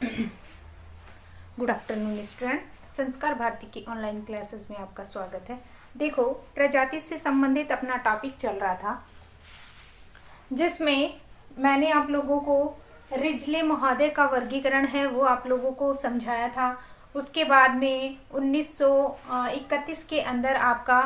Good afternoon student. संस्कार भारती की online classes में आपका स्वागत है। देखो, प्रजाति से संबंधित अपना टॉपिक चल रहा था, जिसमें मैंने आप लोगों को रिजले महोदय का वर्गीकरण है वो आप लोगों को समझाया था। उसके बाद में 1931 के अंदर आपका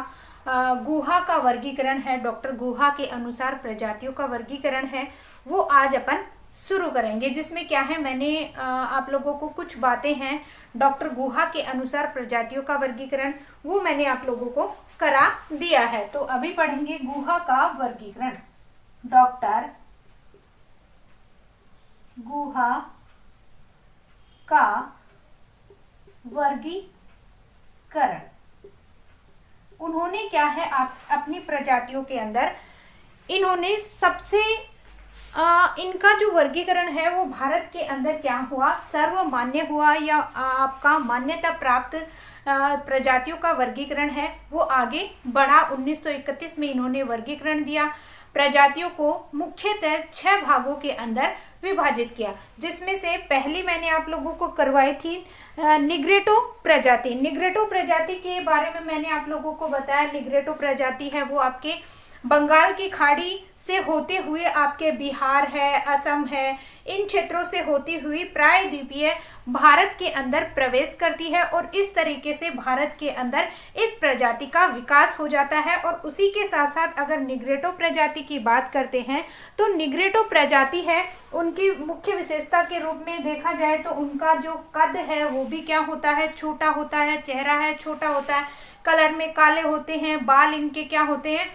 गुहा का वर्गीकरण है, डॉक्टर गुहा के अनुसार प्रजातियों का वर्गीकरण है, वो आज अपन शुरू करेंगे। जिसमें क्या है, मैंने आप लोगों को कुछ बातें हैं डॉक्टर गुहा के अनुसार प्रजातियों का वर्गीकरण, वो मैंने आप लोगों को करा दिया है। तो अभी पढ़ेंगे गुहा का वर्गीकरण। डॉक्टर गुहा का वर्गीकरण, उन्होंने क्या है अपनी प्रजातियों के अंदर इन्होंने सबसे इनका जो वर्गीकरण है वो भारत के अंदर क्या हुआ, सर्वमान्य हुआ, या आपका मान्यता प्राप्त प्रजातियों का वर्गीकरण है वो आगे बढ़ा। 1931 में इन्होंने वर्गीकरण दिया, प्रजातियों को मुख्यतः 6 भागों के अंदर विभाजित किया, जिसमें से पहली मैंने आप लोगों को करवाई थी निग्रेटो प्रजाति। निग्रेटो प्रजाति के बारे में मैंने आप लोगों को बताया, निग्रेटो प्रजाति है वो आपके बंगाल की खाड़ी से होते हुए आपके बिहार है, असम है, इन क्षेत्रों से होती हुई प्रायद्वीपीय भारत के अंदर प्रवेश करती है, और इस तरीके से भारत के अंदर इस प्रजाति का विकास हो जाता है। और उसी के साथ साथ अगर निग्रेटो प्रजाति की बात करते हैं तो निग्रेटो प्रजाति है, उनकी मुख्य विशेषता के रूप में देखा जाए तो उनका जो कद है वो भी क्या होता है, छोटा होता है, चेहरा है छोटा होता है, कलर में काले होते हैं, बाल इनके क्या होते हैं,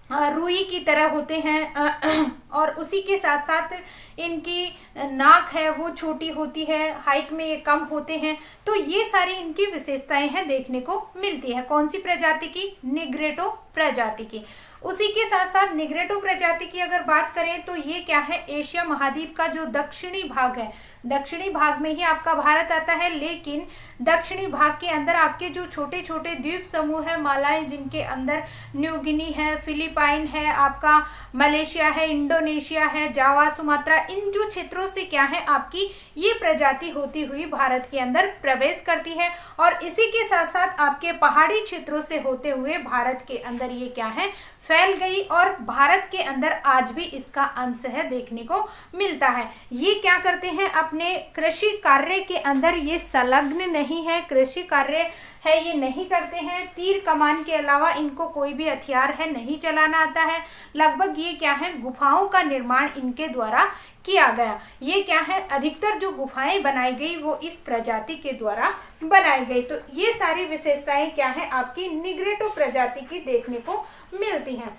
रुई की तरह होते हैं, और उसी के साथ साथ इनकी नाक है वो छोटी होती है, हाइट में ये कम होते हैं। तो ये सारी इनकी विशेषताएं हैं देखने को मिलती है। कौन सी प्रजाति की? निग्रेटो प्रजाति की। उसी के साथ साथ निग्रेटो प्रजाति की अगर बात करें तो ये क्या है, एशिया महाद्वीप का जो दक्षिणी भाग है, दक्षिणी भाग में ही आपका भारत आता है, लेकिन दक्षिणी भाग के अंदर आपके जो छोटे छोटे द्वीप समूह है, मालाएं, जिनके अंदर न्यू गिनी है, फिलीपाइन है, आपका मलेशिया है, इंडोनेशिया है, जावा, सुमात्रा, इन जो क्षेत्रों से क्या है आपकी ये प्रजाति होती हुई भारत के अंदर प्रवेश करती है, और इसी के साथ साथ आपके पहाड़ी क्षेत्रों से होते हुए भारत के अंदर ये क्या है फैल गई, और भारत के अंदर आज भी इसका अंश है देखने को मिलता है। ये क्या करते हैं, अपने कृषि कार्य के अंदर ये संलग्न नहीं है, कृषि कार्य है ये नहीं करते हैं, तीर कमान के अलावा इनको कोई भी हथियार है नहीं चलाना आता है। लगभग ये क्या है, गुफाओं का निर्माण इनके द्वारा किया गया। ये क्या है, अधिकतर जो गुफाएं बनाई गई वो इस प्रजाति के द्वारा बनाई गई। तो ये सारी विशेषताएं क्या है आपकी निग्रेटो प्रजाति की देखने को मिलती हैं।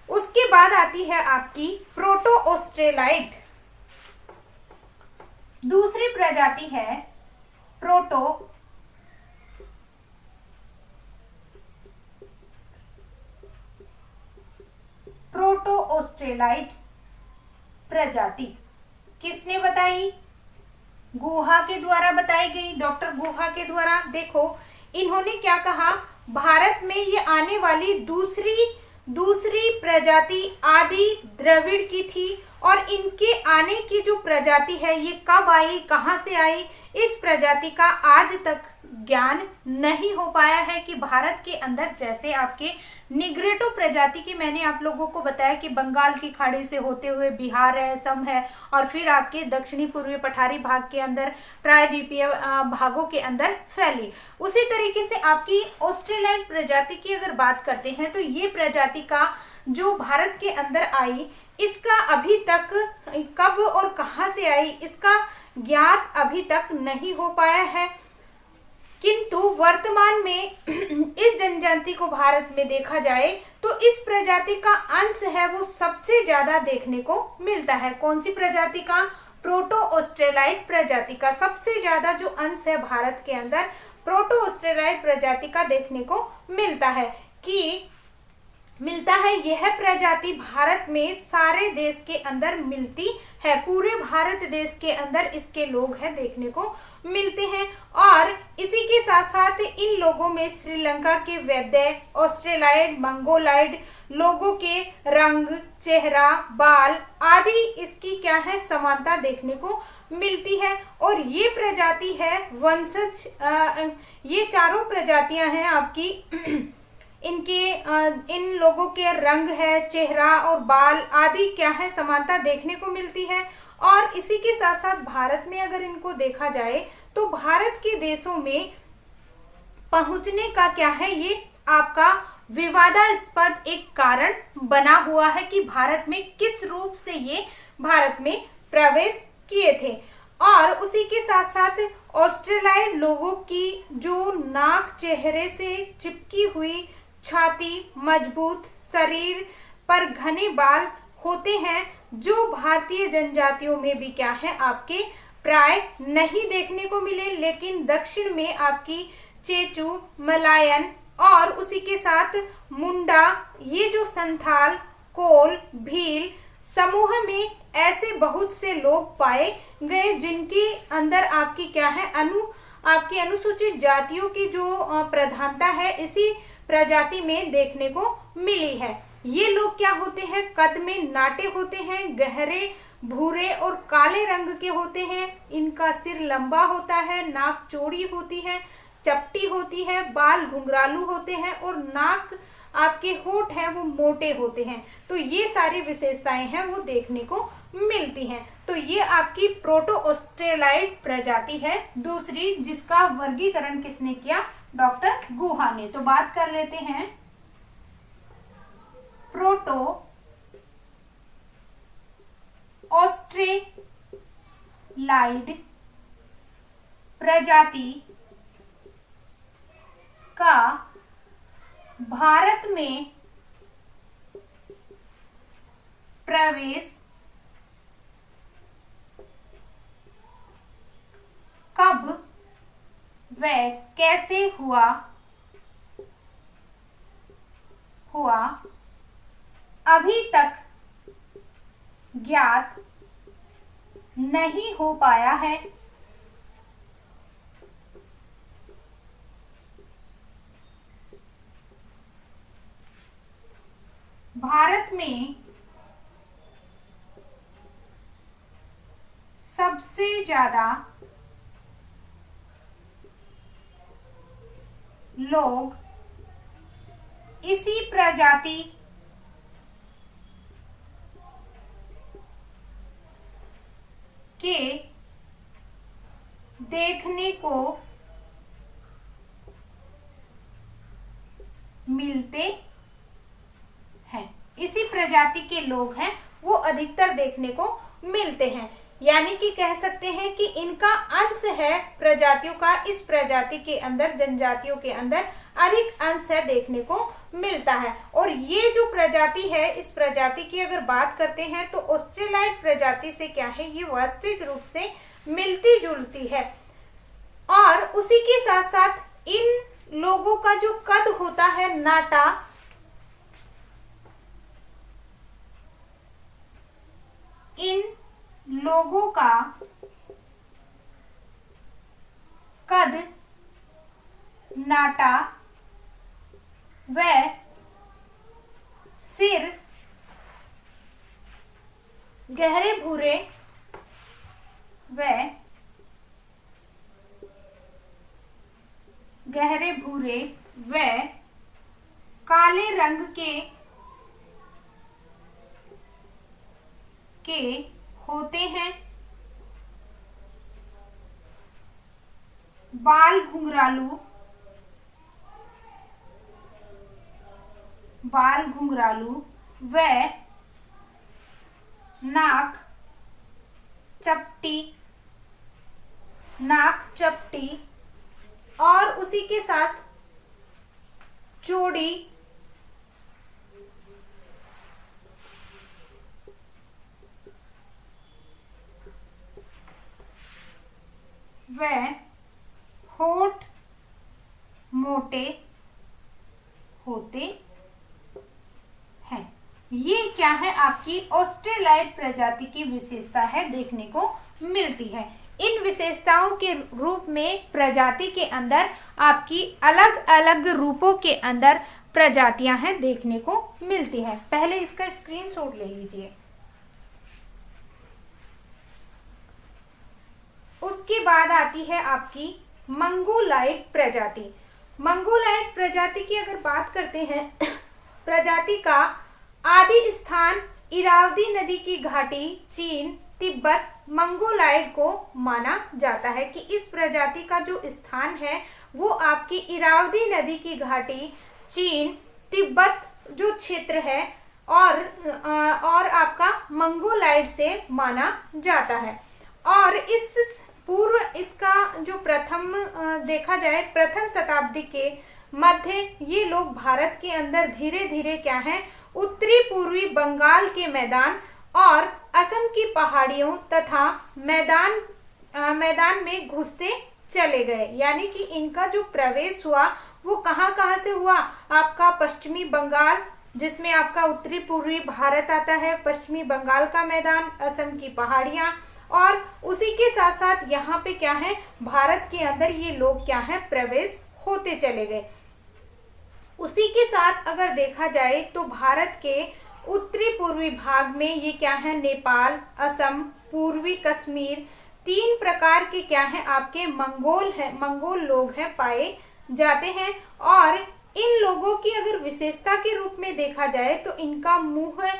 उसके बाद आती है आपकी प्रोटो ऑस्ट्रेलाइट, दूसरी प्रजाति है प्रोटो ऑस्ट्रेलाइट प्रजाति। किसने बताई? गुहा के द्वारा बताई गई, डॉक्टर गुहा के द्वारा। देखो, इन्होंने क्या कहा, भारत में ये आने वाली दूसरी प्रजाति आदि द्रविड़ की थी, और इनके आने की जो प्रजाति है ये कब आई, कहां से आई, इस प्रजाति का आज तक ज्ञान नहीं हो पाया है कि भारत के अंदर जैसे आपके निग्रेटो प्रजाति की मैंने आप लोगों को बताया कि बंगाल की खाड़ी से होते हुए बिहार है, असम है, और फिर आपके दक्षिणी पूर्वी पठारी भाग के अंदर प्रायद्वीपीय भागों के अंदर फैली। उसी तरीके से आपकी ऑस्ट्रेलियाई प्रजाति की अगर बात करते हैं तो ये प्रजाति का जो भारत के अंदर आई, इसका अभी तक कब और कहां से आई इसका ज्ञात अभी तक नहीं हो पाया है। किंतु वर्तमान में इस जनजाति को भारत में देखा जाए तो इस प्रजाति का अंश है वो सबसे ज्यादा देखने को मिलता है। कौन सी प्रजाति का? प्रोटो ऑस्ट्रेलाइट प्रजाति का सबसे ज्यादा जो अंश है भारत के अंदर प्रोटो ऑस्ट्रेलाइट प्रजाति का देखने को मिलता है। कि मिलता है। यह प्रजाति भारत में सारे देश के अंदर मिलती है, पूरे भारत देश के अंदर इसके लोग हैं देखने को मिलते हैं। और इसी के साथ साथ इन लोगों में श्रीलंका के वैद्य, ऑस्ट्रेलाइड, मंगोलाइड लोगों के रंग, चेहरा, बाल आदि इसकी क्या है समानता देखने को मिलती है। और ये प्रजाति है वंशज, ये चारों प्रजातियां हैं आपकी इनके इन लोगों के रंग है, चेहरा और बाल आदि क्या है समानता देखने को मिलती है। और इसी के साथ साथ भारत में अगर इनको देखा जाए तो भारत के देशों में पहुंचने का क्या है ये आपका विवादास्पद एक कारण बना हुआ है कि भारत में किस रूप से ये भारत में प्रवेश किए थे। और उसी के साथ साथ ऑस्ट्रेलाइड लोगों की जो नाक, चेहरे से चिपकी हुई छाती, मजबूत शरीर पर घने बाल होते हैं, जो भारतीय जनजातियों में भी क्या है आपके प्राय नहीं देखने को मिले। लेकिन दक्षिण में आपकी चेचू, मलायन और उसी के साथ मुंडा, ये जो संथाल, कोल, भील समूह में ऐसे बहुत से लोग पाए गए जिनके अंदर आपकी क्या है आपकी अनुसूचित जातियों की जो प्रधानता है इसी प्रजाति में देखने को मिली है। ये लोग क्या होते हैं, कद में नाटे होते हैं, गहरे भूरे और काले रंग के होते हैं। इनका सिर लंबा होता है, नाक चौड़ी होती है, चपटी होती है, बाल घुंघरालू होते हैं और नाक आपके होंठ हैं वो मोटे होते हैं। तो ये सारी विशेषताएं हैं वो देखने को मिलती हैं। तो ये आपकी प्रोटो ऑस्ट्रेलाइड प्रजाति है दूसरी, जिसका वर्गीकरण किसने किया, डॉक्टर गुहा ने। तो बात कर लेते हैं प्रोटो ऑस्ट्रेलाइड प्रजाति का भारत में प्रवेश कब व कैसे हुआ अभी तक ज्ञात नहीं हो पाया है। भारत में सबसे ज्यादा लोग इसी प्रजाति के देखने को मिलते हैं। इसी प्रजाति के लोग हैं वो अधिकतर देखने को मिलते हैं। यानी कि कह सकते हैं कि इनका अंश है प्रजातियों का, इस प्रजाति के अंदर, जनजातियों के अंदर अधिक अंश है देखने को मिलता है। और ये जो प्रजाति है, इस प्रजाति की अगर बात करते हैं तो ऑस्ट्रेलाइड प्रजाति से क्या है, ये वास्तविक रूप से मिलती जुलती है। और उसी के साथ साथ इन लोगों का जो कद होता है नाटा, इन लोगों का कद नाटा व सिर गहरे भूरे व काले रंग के होते हैं। बाल घुंघरालू व नाक चपटी और उसी के साथ चौड़ी व होंठ मोटे होते ये क्या है, आपकी ऑस्ट्रेलाइड प्रजाति की विशेषता है, देखने को मिलती है। इन विशेषताओं के रूप में प्रजाति के अंदर आपकी अलग अलग रूपों के अंदर प्रजातियां हैं, देखने को मिलती है। पहले इसका स्क्रीनशॉट ले लीजिए। उसके बाद आती है आपकी मंगोलाइड प्रजाति। मंगोलाइड प्रजाति की अगर बात करते हैं, प्रजाति का आदि स्थान इरावदी नदी की घाटी, चीन, तिब्बत, मंगोलाइड को माना जाता है कि इस प्रजाति का जो स्थान है वो आपकी इरावदी नदी की घाटी, चीन, तिब्बत जो क्षेत्र है और आपका मंगोलाइड से माना जाता है। और इस पूर्व इसका जो प्रथम देखा जाए, प्रथम शताब्दी के मध्य ये लोग भारत के अंदर धीरे धीरे क्या है, उत्तरी पूर्वी बंगाल के मैदान और असम की पहाड़ियों तथा मैदान में घुसते चले गए। यानी कि इनका जो प्रवेश हुआ वो कहाँ कहाँ से हुआ, आपका पश्चिमी बंगाल, जिसमें आपका उत्तरी पूर्वी भारत आता है, पश्चिमी बंगाल का मैदान, असम की पहाड़ियां, और उसी के साथ साथ यहाँ पे क्या है, भारत के अंदर ये लोग क्या है, प्रवेश होते चले गए। उसी के साथ अगर देखा जाए तो भारत के उत्तरी पूर्वी भाग में ये क्या है, नेपाल, असम, पूर्वी कश्मीर, 3 प्रकार के क्या है आपके मंगोल लोग हैं, पाए जाते हैं। और इन लोगों की अगर विशेषता के रूप में देखा जाए तो इनका मुंह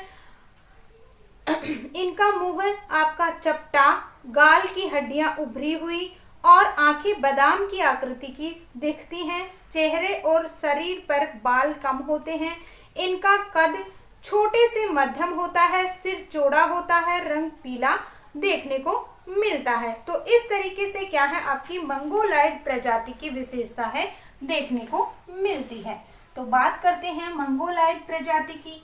आपका चपटा, गाल की हड्डियां उभरी हुई और आंखें बादाम की आकृति की दिखती हैं। चेहरे और शरीर पर बाल कम होते हैं। इनका कद छोटे से मध्यम होता है, सिर चौड़ा होता है, रंग पीला देखने को मिलता है। तो इस तरीके से क्या है, आपकी मंगोलाइड प्रजाति की विशेषता है, देखने को मिलती है। तो बात करते हैं मंगोलाइड प्रजाति की।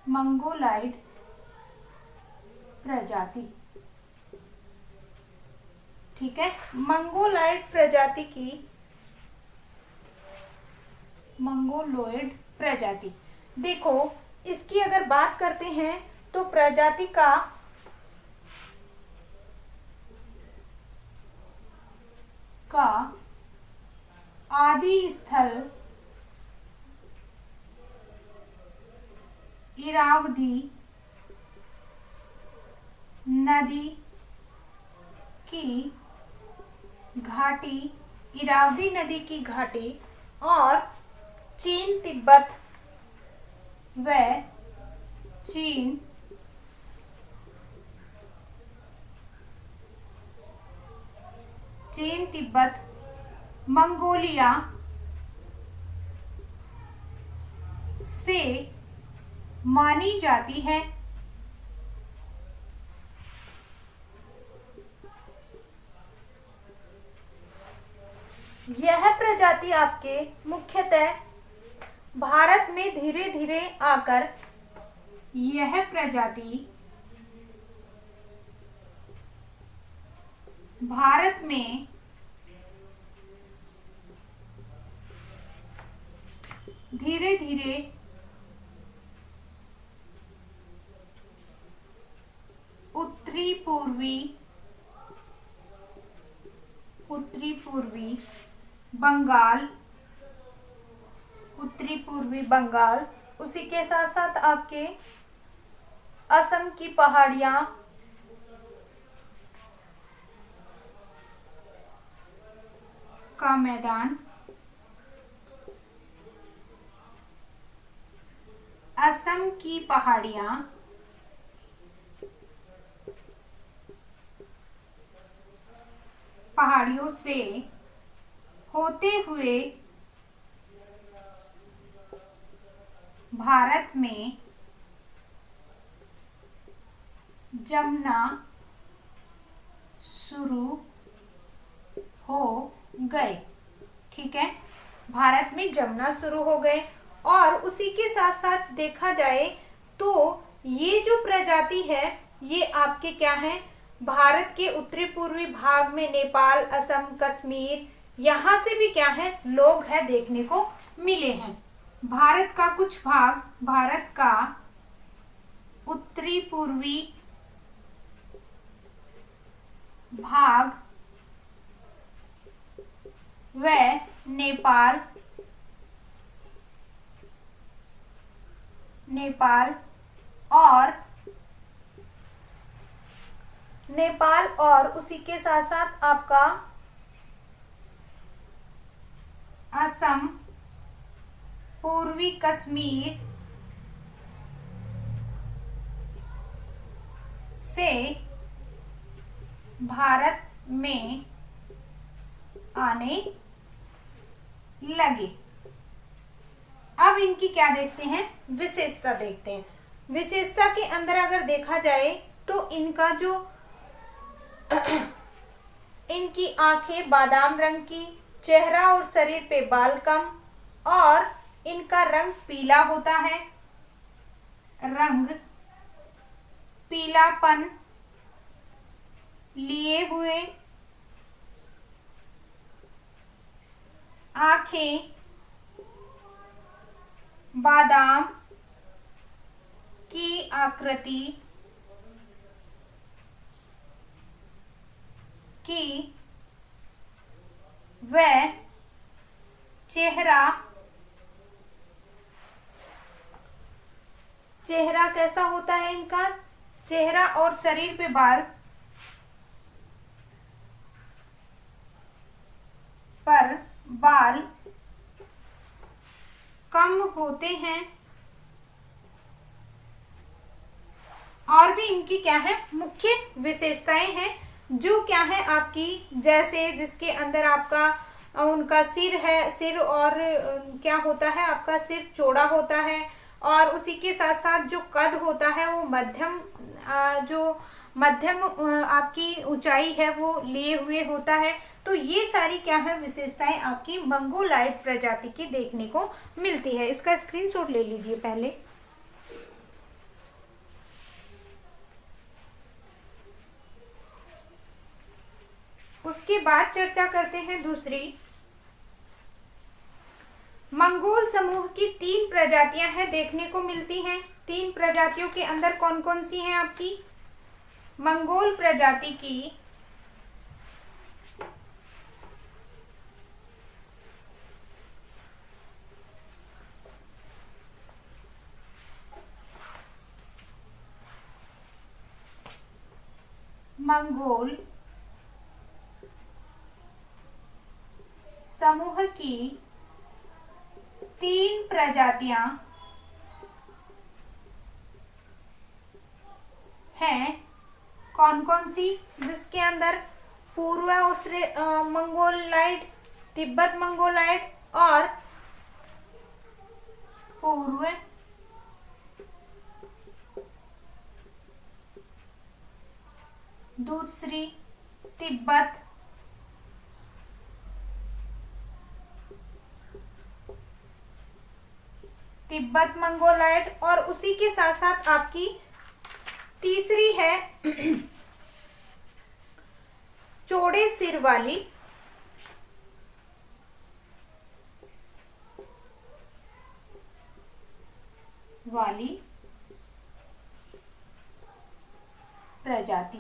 मंगोलाइड प्रजाति, ठीक है, मंगोलाइड प्रजाति देखो, इसकी अगर बात करते हैं तो प्रजाति का आदि स्थल इरावदी नदी की घाटी, इरावदी नदी की घाटी और चीन, तिब्बत व चीन तिब्बत, मंगोलिया से मानी जाती है। यह प्रजाति आपके मुख्यतः भारत में धीरे धीरे आकर यह प्रजाति भारत में धीरे धीरे उत्तरी पूर्वी बंगाल, उसी के साथ साथ आपके असम की पहाड़ियां, का मैदान, असम की पहाड़ियां, पहाड़ियों से होते हुए भारत में जमना शुरू हो गए। ठीक है, भारत में जमना शुरू हो गए और उसी के साथ साथ देखा जाए तो ये जो प्रजाति है ये आपके क्या है, भारत के उत्तरी पूर्वी भाग में नेपाल, असम, कश्मीर, यहाँ से भी क्या है लोग है देखने को मिले हैं। भारत का कुछ भाग, भारत का उत्तरी पूर्वी भाग व नेपाल और उसी के साथ साथ आपका असम, पूर्वी कश्मीर से भारत में आने लगे। अब इनकी क्या देखते हैं, विशेषता देखते हैं। विशेषता के अंदर अगर देखा जाए तो इनका जो इनकी आंखें बादाम रंग की, चेहरा और शरीर पे बाल कम और इनका रंग पीला होता है, रंग पीलापन लिए हुए, आंखें बादाम की आकृति की व चेहरा कैसा होता है इनका, चेहरा और शरीर पे बाल कम होते हैं और भी इनकी क्या है मुख्य विशेषताएं हैं जो क्या है आपकी, जैसे जिसके अंदर आपका उनका सिर है, सिर और क्या होता है आपका सिर चौड़ा होता है और उसी के साथ साथ जो कद होता है वो मध्यम आपकी ऊंचाई है वो लिए हुए होता है। तो ये सारी क्या है विशेषताएं आपकी मंगोलाइड प्रजाति की देखने को मिलती है। इसका स्क्रीनशॉट ले लीजिए पहले। उसके बाद चर्चा करते हैं दूसरी। मंगोल समूह की 3 प्रजातियां हैं देखने को मिलती हैं। 3 प्रजातियों के अंदर कौन कौन सी हैं आपकी, मंगोल प्रजाति की मंगोल समूह की 3 प्रजातियां हैं। कौन कौन सी, जिसके अंदर पूर्व मंगोलाइड, तिब्बत मंगोलाइड और पूर्व दूसरी तिब्बत मंगोलाइड और उसी के साथ साथ आपकी तीसरी है चौड़े सिर वाली प्रजाति।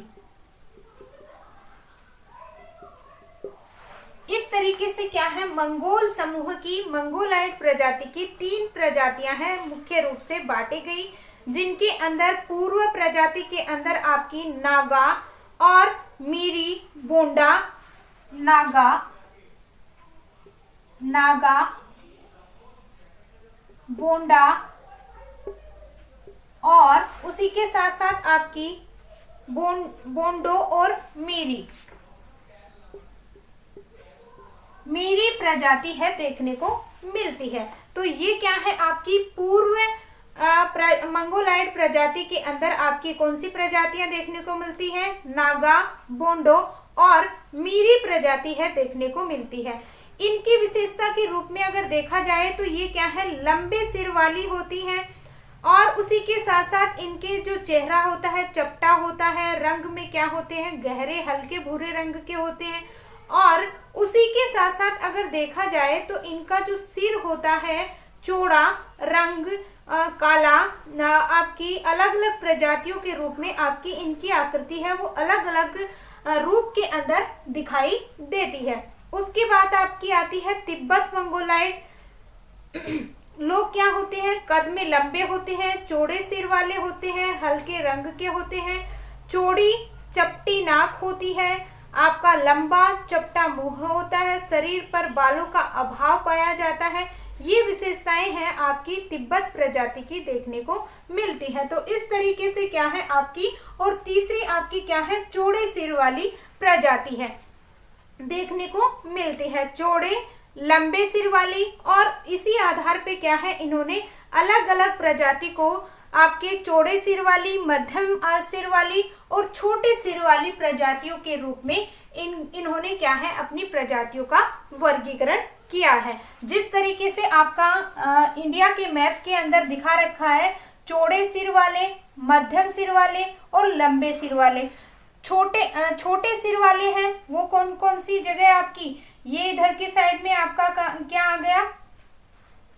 इस तरीके से क्या है मंगोल समूह की मंगोलाइड प्रजाति की 3 प्रजातियां हैं मुख्य रूप से बांटी गई, जिनके अंदर पूर्व प्रजाति के अंदर आपकी नागा और मीरी, बोंडा, नागा बोंडा और उसी के साथ साथ आपकी बोंडो और मेरी प्रजाति है देखने को मिलती है। तो ये क्या है आपकी पूर्व मंगोलाइड प्रजाति के अंदर आपकी कौन सी प्रजातियां देखने को मिलती है, नागा, बोंडो और मीरी प्रजाति है देखने को मिलती है। इनकी विशेषता के रूप में अगर देखा जाए तो ये क्या है, लंबे सिर वाली होती हैं, और उसी के साथ साथ इनके जो चेहरा होता है चपटा होता है, रंग में क्या होते हैं, गहरे हल्के भूरे रंग के होते हैं, और उसी के साथ साथ अगर देखा जाए तो इनका जो सिर होता है चौड़ा, रंग काला, आपकी अलग अलग प्रजातियों के रूप में आपकी इनकी आकृति है वो अलग अलग रूप के अंदर दिखाई देती है। उसके बाद आपकी आती है तिब्बत मंगोलाइड। लोग क्या होते हैं, कद में लंबे होते हैं, चौड़े सिर वाले होते हैं, हल्के रंग के होते हैं, चौड़ी चपटी नाक होती है, आपका लंबा चपटा मुंह होता है, शरीर पर बालों का अभाव पाया जाता है। ये विशेषताएं हैं आपकी तिब्बत प्रजाति की देखने को मिलती है। तो इस तरीके से क्या है आपकी, और तीसरी आपकी क्या है, चौड़े सिर वाली प्रजाति है देखने को मिलती है, चौड़े लंबे सिर वाली। और इसी आधार पे क्या है, इन्होंने अलग अलग प्रजाति को आपके चौड़े सिर वाली, मध्यम सिर वाली और छोटे सिर वाली प्रजातियों के रूप में इन्होंने क्या है अपनी प्रजातियों का वर्गीकरण किया है। जिस तरीके से आपका इंडिया के मैप के अंदर दिखा रखा है, चौड़े सिर वाले, मध्यम सिर वाले और लंबे सिर वाले। छोटे सिर वाले हैं वो कौन कौन सी जगह आपकी, ये इधर की साइड में आपका क्या आ गया,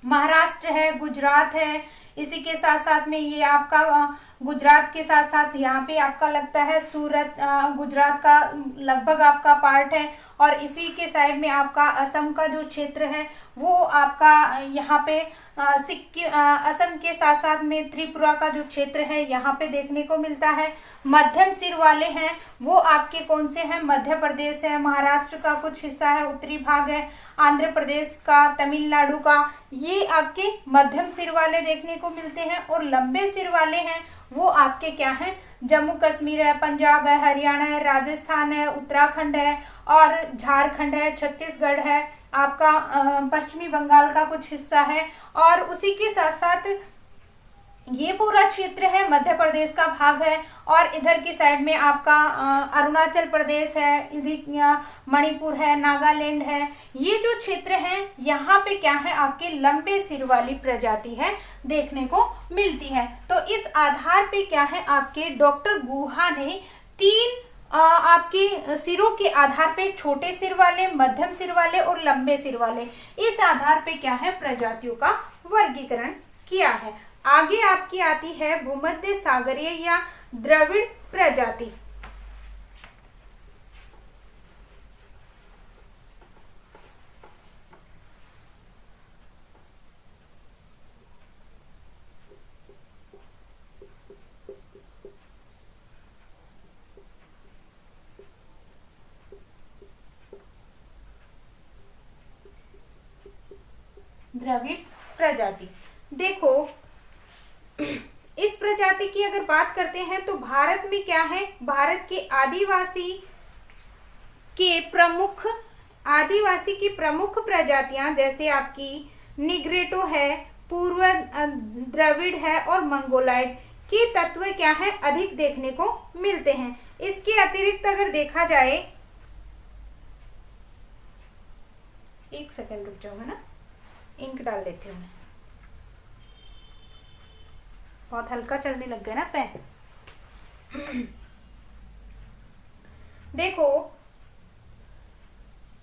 महाराष्ट्र है, गुजरात है, इसी के साथ साथ में ये आपका गुजरात के साथ साथ यहाँ पे आपका लगता है सूरत, गुजरात का लगभग आपका पार्ट है, और इसी के साइड में आपका असम का जो क्षेत्र है वो आपका यहाँ पे सिक्किम, असम के साथ साथ में त्रिपुरा का जो क्षेत्र है यहाँ पे देखने को मिलता है। मध्यम सिर वाले हैं वो आपके कौन से हैं, मध्य प्रदेश है, महाराष्ट्र का कुछ हिस्सा है, उत्तरी भाग है, आंध्र प्रदेश का, तमिलनाडु का, ये आपके मध्यम सिर वाले देखने को मिलते हैं। और लंबे सिर वाले हैं वो आपके क्या हैं, जम्मू कश्मीर है, पंजाब है, हरियाणा है, राजस्थान है, उत्तराखंड है और झारखंड है, छत्तीसगढ़ है, आपका पश्चिमी बंगाल का कुछ हिस्सा है, और उसी के साथ साथ ये पूरा क्षेत्र है मध्य प्रदेश का भाग है, और इधर की साइड में आपका अरुणाचल प्रदेश है, इधर मणिपुर है, नागालैंड है। ये जो क्षेत्र है यहाँ पे क्या है आपके लंबे सिर वाली प्रजाति है देखने को मिलती है। तो इस आधार पे क्या है आपके डॉक्टर गुहा ने तीन आपके सिरों के आधार पे छोटे सिर वाले, मध्यम सिर वाले और लंबे सिर वाले, इस आधार पे क्या है प्रजातियों का वर्गीकरण किया है। आगे आपकी आती है भूमध्य सागरीय या द्रविड़ प्रजाति। द्रविड़ प्रजाति, देखो इस प्रजाति की अगर बात करते हैं तो भारत में क्या है, भारत के आदिवासी की प्रमुख प्रजातियां जैसे आपकी निग्रेटो है, पूर्व द्रविड़ है और मंगोलाइड के तत्व क्या है अधिक देखने को मिलते हैं। इसके अतिरिक्त अगर देखा जाए, एक सेकंड रुक जाओ, है ना, इंक डाल लेती हूँ मैं, बहुत हल्का चलने लग गया ना पेन। देखो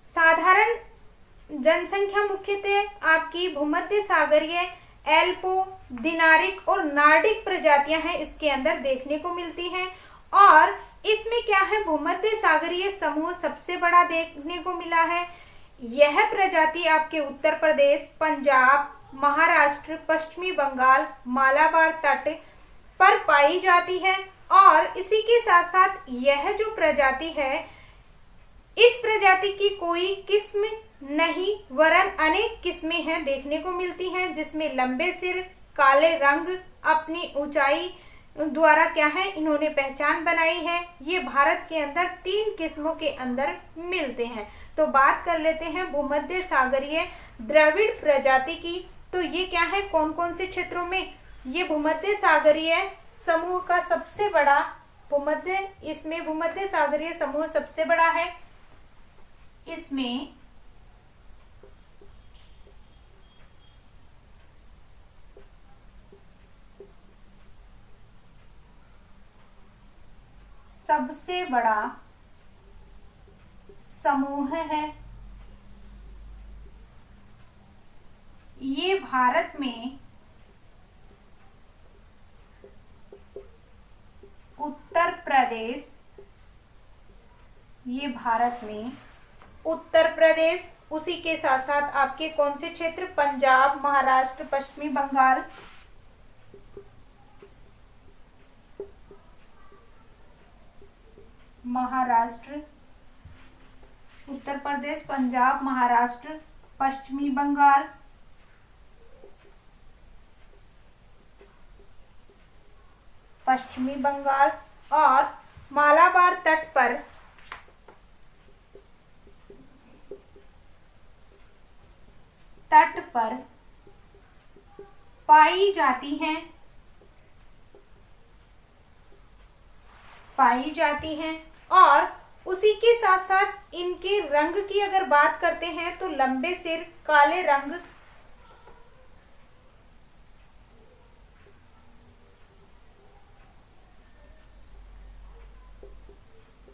साधारण जनसंख्या मुख्यतः आपकी भूमध्य सागरीय, एल्पो, दिनारिक और नार्डिक प्रजातियां हैं इसके अंदर देखने को मिलती हैं। और इसमें क्या है भूमध्य सागरीय समूह सबसे बड़ा देखने को मिला है। यह प्रजाति आपके उत्तर प्रदेश, पंजाब, महाराष्ट्र, पश्चिमी बंगाल, मालाबार तट पर पाई जाती है। और इसी के साथ साथ यह जो प्रजाति है, इस प्रजाति की कोई किस्म नहीं वरन अनेक किस्में हैं देखने को मिलती हैं, जिसमें लंबे सिर, काले रंग अपनी ऊंचाई द्वारा क्या है इन्होंने पहचान बनाई है। ये भारत के अंदर 3 किस्मों के अंदर मिलते हैं। तो बात कर लेते हैं भूमध्य सागरीय द्रविड़ प्रजाति की। तो ये क्या है, कौन कौन से क्षेत्रों में, ये भूमध्य सागरीय समूह का सबसे बड़ा इसमें भूमध्य सागरीय समूह सबसे बड़ा है। इसमें सबसे बड़ा समूह है। ये भारत में उत्तर प्रदेश, ये भारत में उत्तर प्रदेश, उसी के साथ साथ आपके कौन से क्षेत्र, पंजाब, महाराष्ट्र, पश्चिमी बंगाल, महाराष्ट्र, उत्तर प्रदेश, पंजाब, महाराष्ट्र, पश्चिमी बंगाल, पश्चिमी बंगाल और मालाबार तट पर पाई जाती हैं और उसी के साथ साथ इनके रंग की अगर बात करते हैं तो लंबे सिर, काले रंग,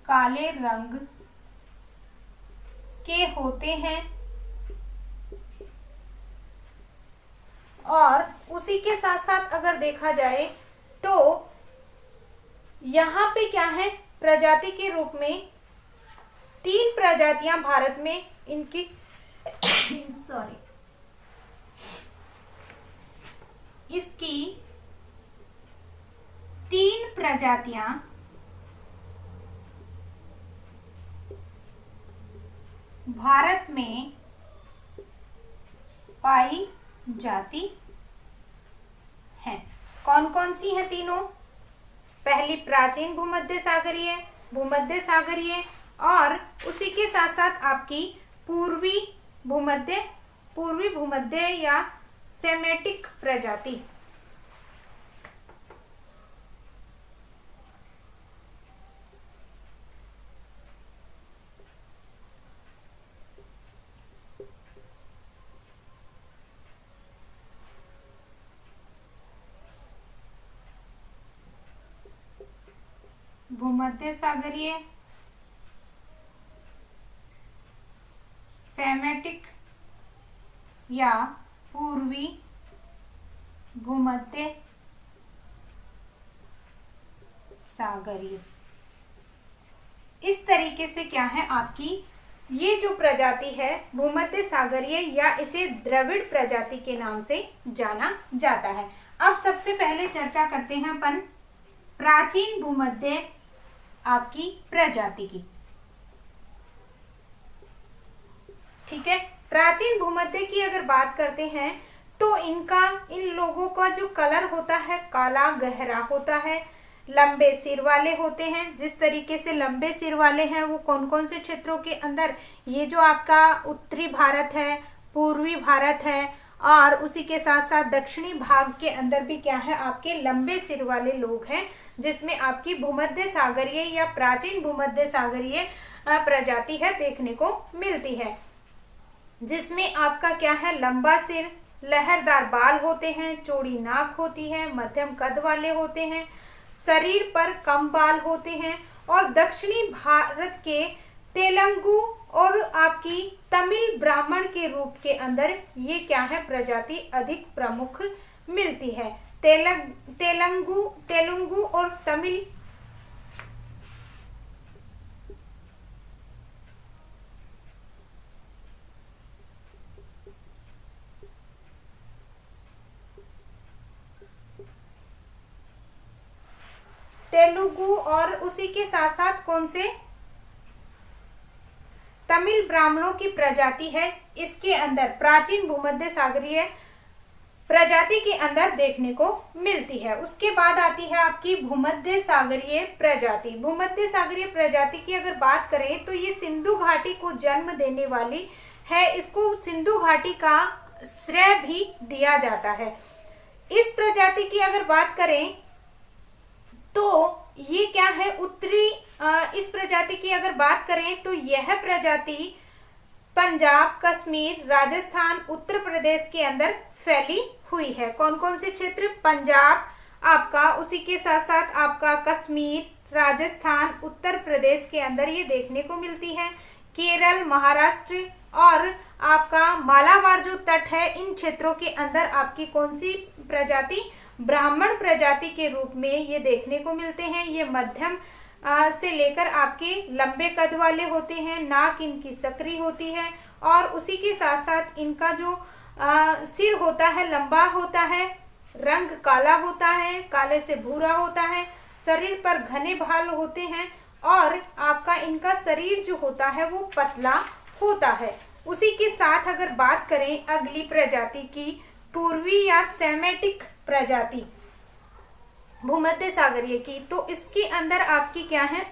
काले रंग के होते हैं और उसी के साथ साथ अगर देखा जाए तो यहाँ पे क्या है, प्रजाति के रूप में 3 प्रजातियां भारत में इनकी सॉरी, इसकी 3 प्रजातियां भारत में पाई जाती हैं। कौन कौन सी हैं तीनों? पहली प्राचीन भूमध्य सागरीय और उसी के साथ साथ आपकी पूर्वी भूमध्य या सेमेटिक प्रजाति। भूमध्य सागरीय, सेमेटिक या पूर्वी भूमध्य सागरीय, इस तरीके से क्या है आपकी ये जो प्रजाति है भूमध्य सागरीय या इसे द्रविड़ प्रजाति के नाम से जाना जाता है। अब सबसे पहले चर्चा करते हैं अपन प्राचीन भूमध्य आपकी प्रजाति की। ठीक है, प्राचीन भूमध्य की अगर बात करते हैं तो इन लोगों का जो कलर होता है काला गहरा होता है, लंबे सिर वाले होते हैं। जिस तरीके से लंबे सिर वाले हैं वो कौन कौन से क्षेत्रों के अंदर, ये जो आपका उत्तरी भारत है, पूर्वी भारत है और उसी के साथ साथ दक्षिणी भाग के अंदर भी क्या है आपके लंबे सिर वाले लोग हैं, जिसमें आपकी भूमध्य सागरीय या प्राचीन भूमध्य सागरीय प्रजाति है देखने को मिलती है, जिसमें आपका क्या है लंबा सिर, लहरदार बाल होते हैं, चौड़ी नाक होती है, मध्यम कद वाले होते हैं, शरीर पर कम बाल होते हैं और दक्षिणी भारत के तेलुगु और आपकी तमिल ब्राह्मण के रूप के अंदर ये क्या है प्रजाति अधिक प्रमुख मिलती है। तेलुगु और तमिल तेलुगु और उसी के साथ साथ कौन से तमिल ब्राह्मणों की प्रजाति है, इसके अंदर प्राचीन भूमध्य सागरीय प्रजाति के अंदर देखने को मिलती है। उसके बाद आती है आपकी भूमध्य सागरीय प्रजाति। भूमध्य सागरीय प्रजाति की अगर बात करें तो ये सिंधु घाटी को जन्म देने वाली है, इसको सिंधु घाटी का श्रेय भी दिया जाता है। इस प्रजाति की अगर बात करें तो ये क्या है उत्तरी, इस प्रजाति की अगर बात करें तो यह प्रजाति पंजाब, कश्मीर, राजस्थान, उत्तर प्रदेश के अंदर फैली हुई है। कौन कौन से क्षेत्र? पंजाब आपका, उसी के साथ साथ आपका कश्मीर, राजस्थान, उत्तर प्रदेश के अंदर ये देखने को मिलती है। केरल, महाराष्ट्र और आपका मालाबार जो तट है, इन क्षेत्रों के अंदर आपकी कौन सी प्रजाति, ब्राह्मण प्रजाति के रूप में ये देखने को मिलते हैं। ये मध्यम से लेकर आपके लंबे कद वाले होते हैं, नाक इनकी सकरी होती है और उसी के साथ साथ इनका जो सिर होता है लंबा होता है, रंग काला होता है, काले से भूरा होता है, शरीर पर घने बाल होते हैं और आपका इनका शरीर जो होता है वो पतला होता है। उसी के साथ अगर बात करें अगली प्रजाति की, पूर्वी या सेमेटिक प्रजाति भूमध्य सागरीय की, तो इसके अंदर आपकी क्या है,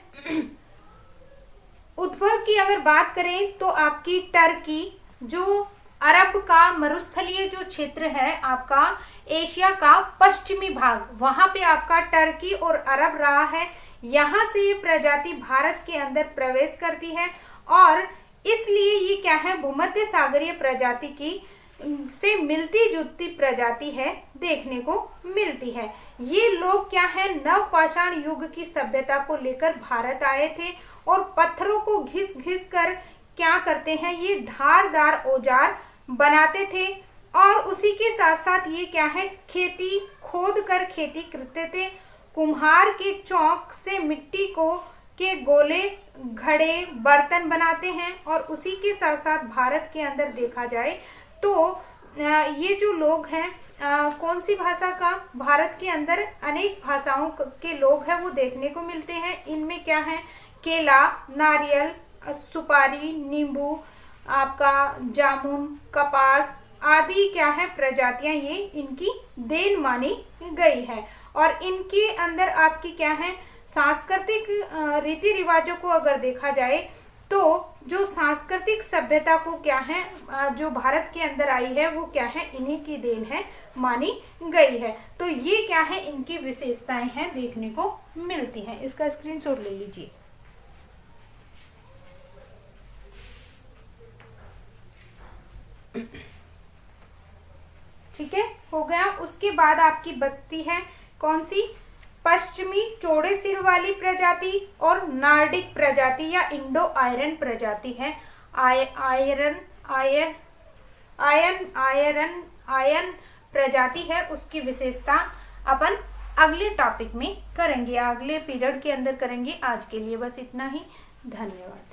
उद्भव की अगर बात करें तो आपकी टर्की, जो अरब का मरुस्थलीय जो क्षेत्र है आपका एशिया का पश्चिमी भाग, वहां पे आपका टर्की और अरब रहा है। यहाँ से ये प्रजाति भारत के अंदर प्रवेश करती है और इसलिए ये क्या है, भूमध्य सागरीय प्रजाति की से मिलती जुलती प्रजाति है, देखने को मिलती है। ये लोग क्या है, नवपाषाण युग की सभ्यता को लेकर भारत आए थे और पत्थरों को घिस घिस कर क्या करते हैं, ये धारदार औजार बनाते थे और उसी के साथ साथ ये क्या है, खेती खोद कर खेती करते थे। कुम्हार के चौक से मिट्टी को के गोले, घड़े, बर्तन बनाते हैं और उसी के साथ साथ भारत के अंदर देखा जाए तो ये जो लोग हैं कौन सी भाषा का, भारत के अंदर अनेक भाषाओं के लोग हैं वो देखने को मिलते हैं। इनमें क्या है, केला, नारियल, सुपारी, नींबू, आपका जामुन, कपास आदि क्या है प्रजातियां ये इनकी देन मानी गई है। और इनके अंदर आपकी क्या है, सांस्कृतिक रीति रिवाजों को अगर देखा जाए तो जो सांस्कृतिक सभ्यता को क्या है, जो भारत के अंदर आई है वो क्या है, इन्हीं की देन है मानी गई है। तो ये क्या है, इनकी विशेषताएं हैं देखने को मिलती हैं। इसका स्क्रीनशॉट ले लीजिए। ठीक है, हो गया। उसके बाद आपकी बचती है कौन सी, पश्चिमी चौड़े सिर वाली प्रजाति और नार्डिक प्रजाति या इंडो आयरन प्रजाति है। आयरन प्रजाति है, उसकी विशेषता अपन अगले टॉपिक में करेंगे, अगले पीरियड के अंदर करेंगे। आज के लिए बस इतना ही, धन्यवाद।